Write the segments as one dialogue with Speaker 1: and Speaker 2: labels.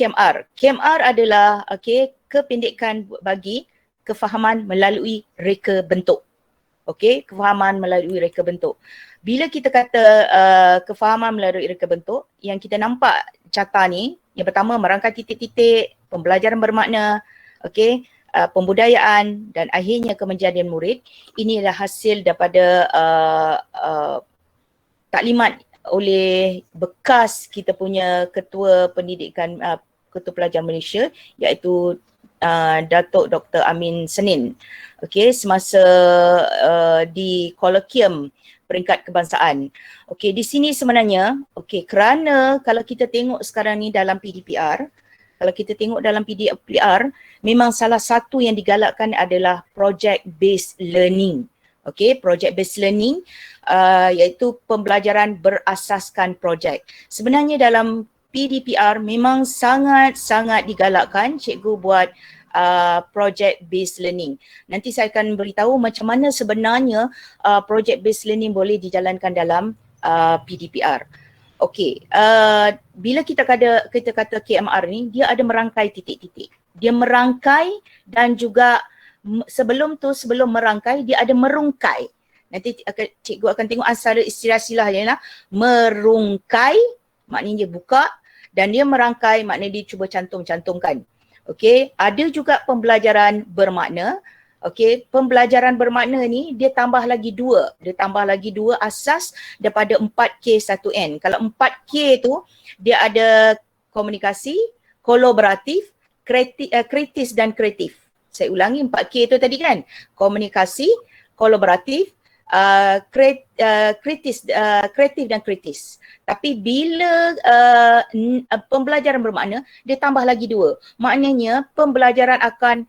Speaker 1: KMR. KMR adalah kependekan bagi kefahaman melalui reka bentuk. Kefahaman melalui reka bentuk. Bila kita kata kefahaman melalui reka bentuk, yang kita nampak carta ni, yang pertama merangkai titik-titik, pembelajaran bermakna, pembudayaan dan akhirnya kemenjadian murid. Ini adalah hasil daripada taklimat oleh bekas kita punya ketua pendidikan, ketua pelajar Malaysia, iaitu Datuk Dr. Amin Senin. Semasa di kolokium peringkat kebangsaan. Di sini sebenarnya, kerana kalau kita tengok sekarang ni dalam PDPR, memang salah satu yang digalakkan adalah project based learning. Project based learning iaitu pembelajaran berasaskan projek. Sebenarnya dalam PDPR memang sangat-sangat digalakkan cikgu buat project based learning. Nanti saya akan beritahu macam mana sebenarnya project based learning boleh dijalankan dalam PDPR. Bila kita kata KMR ni, dia ada merangkai titik-titik. Dia merangkai dan juga sebelum merangkai dia ada merungkai. Nanti cikgu akan tengok antara istilah silahnya lah. Merungkai maknanya dia buka, dan dia merangkai maknanya dia cuba cantumkan. Ada juga pembelajaran bermakna. Pembelajaran bermakna ni dia tambah lagi dua. Dia tambah lagi dua asas daripada 4K1N. Kalau 4K tu dia ada komunikasi, kolaboratif, kritis dan kreatif. Saya ulangi 4K tu tadi kan. Komunikasi, kolaboratif, kreatif dan kritis. Tapi bila pembelajaran bermakna, dia tambah lagi dua. Maknanya pembelajaran akan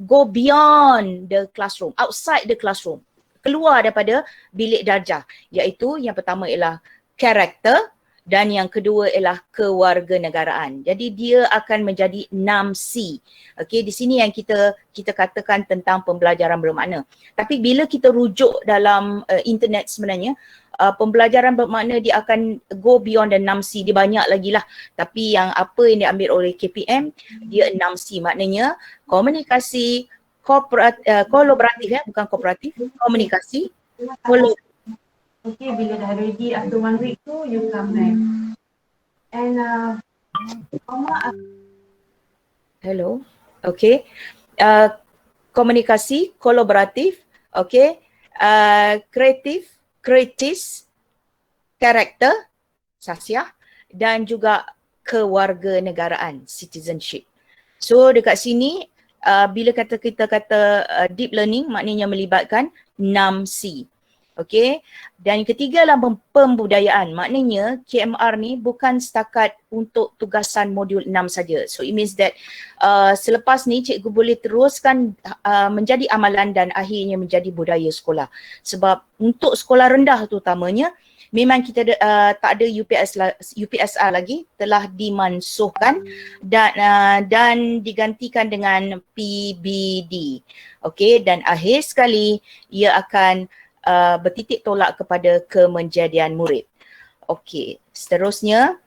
Speaker 1: go beyond the classroom, outside the classroom, keluar daripada bilik darjah, iaitu yang pertama ialah karakter dan yang kedua ialah kewarganegaraan. Jadi dia akan menjadi 6C. Di sini yang kita katakan tentang pembelajaran bermakna. Tapi bila kita rujuk dalam internet sebenarnya, pembelajaran bermakna dia akan go beyond the 6C. Dia banyak lagi lah. Tapi yang apa yang diambil oleh KPM, dia 6C. Maknanya komunikasi, kolaboratif bukan kooperatif, komunikasi,
Speaker 2: bila dah ready after 1 week tu, you come back. And
Speaker 1: hello. Komunikasi, kolaboratif, kreatif, kritis, karakter, sasiah, dan juga kewarganegaraan, citizenship. So dekat sini bila kita kata deep learning, maknanya melibatkan 6C. Dan yang ketiga adalah pembudayaan. Maknanya KMR ni bukan setakat untuk tugasan modul 6 saja. So it means that selepas ni cikgu boleh teruskan menjadi amalan dan akhirnya menjadi budaya sekolah. Sebab untuk sekolah rendah terutamanya, memang kita tak ada UPSR lagi, telah dimansuhkan dan digantikan dengan PBD. Dan akhir sekali ia akan bertitik tolak kepada kemenjadian murid. Seterusnya,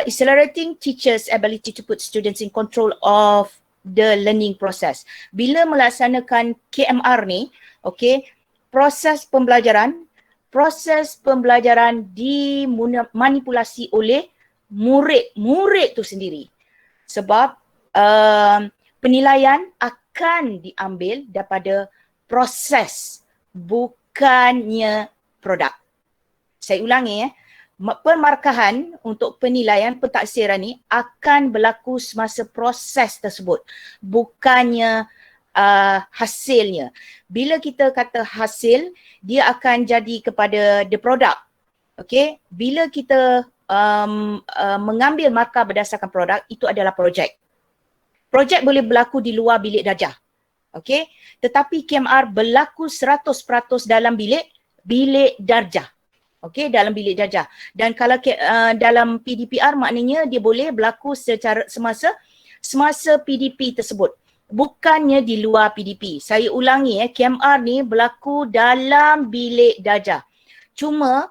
Speaker 1: accelerating teachers' ability to put students in control of the learning process. Bila melaksanakan KMR ni, proses pembelajaran dimanipulasi oleh murid tu sendiri. Sebab penilaian akan diambil daripada proses, bukannya produk. Saya ulangi pemarkahan untuk penilaian pentaksiran ni akan berlaku semasa proses tersebut, bukannya hasilnya. Bila kita kata hasil, dia akan jadi kepada the product. Bila kita mengambil markah berdasarkan produk, itu adalah projek. Projek boleh berlaku di luar bilik darjah. Tetapi KMR berlaku 100% dalam bilik darjah. Dalam bilik darjah. Dan kalau dalam PDPR maknanya dia boleh berlaku secara semasa PDP tersebut. Bukannya di luar PDP. Saya ulangi KMR ni berlaku dalam bilik darjah. Cuma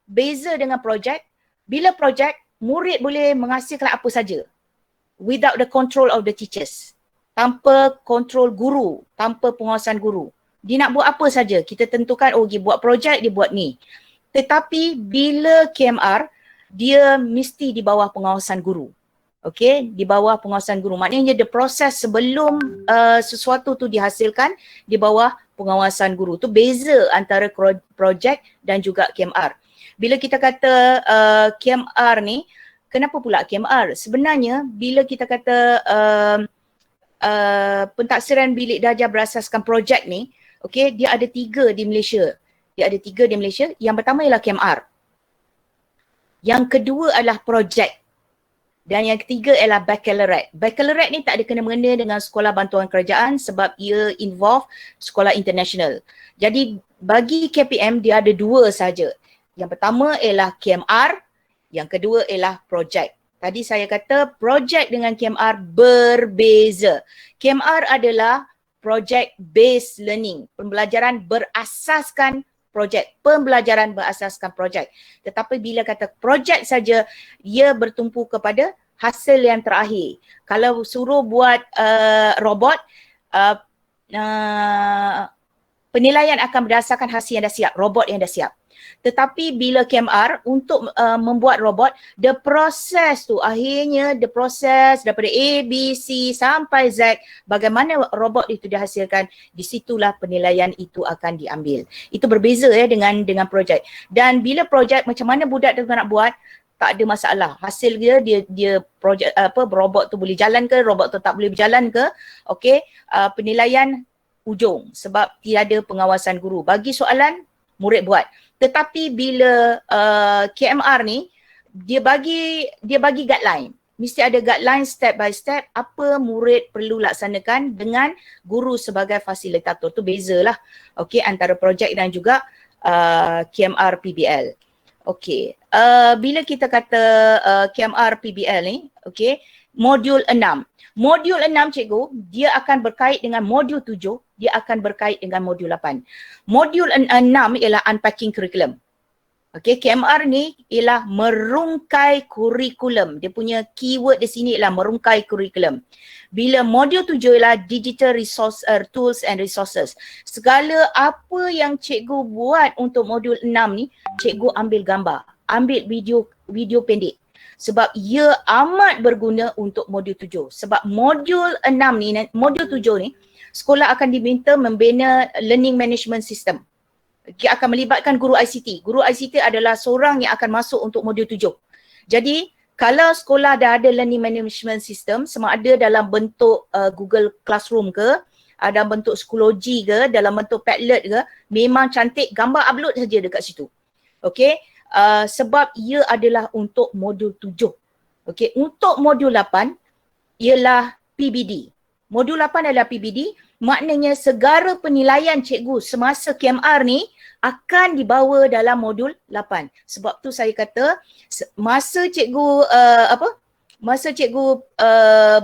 Speaker 1: beza dengan projek, bila projek murid boleh menghasilkan apa saja without the control of the teachers. Tanpa kontrol guru, tanpa pengawasan guru. Dia nak buat apa saja, kita tentukan, dia buat projek, dia buat ni. Tetapi bila KMR, dia mesti di bawah pengawasan guru. Okay, di bawah pengawasan guru. Maknanya the proses sebelum sesuatu tu dihasilkan di bawah pengawasan guru. Tu beza antara projek dan juga KMR. Bila kita kata KMR ni, kenapa pula KMR? Sebenarnya bila kita kata pentaksiran bilik darjah berasaskan projek ni, okay, dia ada 3 di Malaysia. Yang pertama ialah KMR. Yang kedua adalah projek. Dan yang ketiga ialah baccalaureate. Baccalaureate ni tak ada kena-mengena dengan sekolah bantuan kerajaan sebab ia involve sekolah international. Jadi bagi KPM dia ada 2 saja. Yang pertama ialah KMR, yang kedua ialah projek. Tadi saya kata projek dengan KMR berbeza. KMR adalah project based learning, pembelajaran berasaskan projek, Tetapi bila kata projek saja, ia bertumpu kepada hasil yang terakhir. Kalau suruh buat robot, penilaian akan berdasarkan hasil yang dah siap, robot yang dah siap. Tetapi bila KMR untuk membuat robot, the process tu akhirnya the process daripada A, B, C sampai Z, bagaimana robot itu dihasilkan, di situlah penilaian itu akan diambil. Itu berbeza dengan projek. Dan bila projek, macam mana budak tu nak buat, tak ada masalah. Hasil dia projek robot tu boleh jalan ke, robot tu tak boleh berjalan ke, okey, penilaian ujung sebab tiada pengawasan guru. Bagi soalan, murid buat. Tetapi bila KMR ni, dia bagi guideline. Mesti ada guideline step by step apa murid perlu laksanakan dengan guru sebagai fasilitator. Tu bezalah, okey, antara projek dan juga KMR PBL. Okey, bila kita kata KMR PBL ni, okey, modul 6. Modul 6 cikgu, dia akan berkait dengan modul 7, dia akan berkait dengan modul 8. Modul 6 ialah unpacking curriculum. Okey, KMR ni ialah merungkai kurikulum. Dia punya keyword di sini ialah merungkai kurikulum. Bila modul 7 ialah digital resource tools and resources. Segala apa yang cikgu buat untuk modul 6 ni, cikgu ambil gambar, ambil video pendek. Sebab ia amat berguna untuk modul 7. Sebab modul 6 ni, modul 7 ni, sekolah akan diminta membina learning management system. Dia akan melibatkan guru ICT. Guru ICT adalah seorang yang akan masuk untuk modul 7. Jadi, kalau sekolah dah ada learning management system, sama ada dalam bentuk Google Classroom ke, dalam bentuk Schoology ke, dalam bentuk Padlet ke, memang cantik, gambar upload saja dekat situ. Okey? Sebab ia adalah untuk modul 7. Okey, untuk modul 8 ialah PBD. Modul 8 adalah PBD, maknanya segala penilaian cikgu semasa KMR ni akan dibawa dalam modul 8. Sebab tu saya kata masa cikgu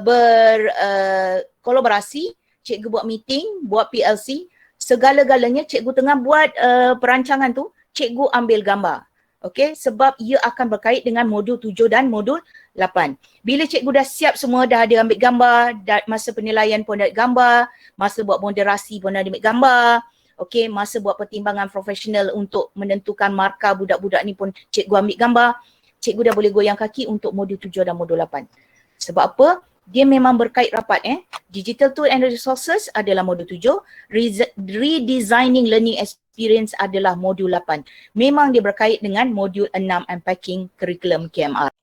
Speaker 1: berkolaborasi, cikgu buat meeting, buat PLC, segala-galanya cikgu tengah buat perancangan tu, cikgu ambil gambar. Okey, sebab ia akan berkait dengan modul 7 dan modul 8. Bila cikgu dah siap semua, dah ada ambil gambar, masa penilaian pun ada gambar, masa buat moderasi pun ada ambil gambar, okey, masa buat pertimbangan profesional untuk menentukan markah budak-budak ni pun cikgu ambil gambar, cikgu dah boleh goyang kaki untuk modul 7 dan modul 8. Sebab apa? Dia memang berkait rapat. Digital tool and resources adalah modul 7, redesigning learning experience adalah modul 8. Memang dia berkait dengan modul 6 unpacking curriculum KMR.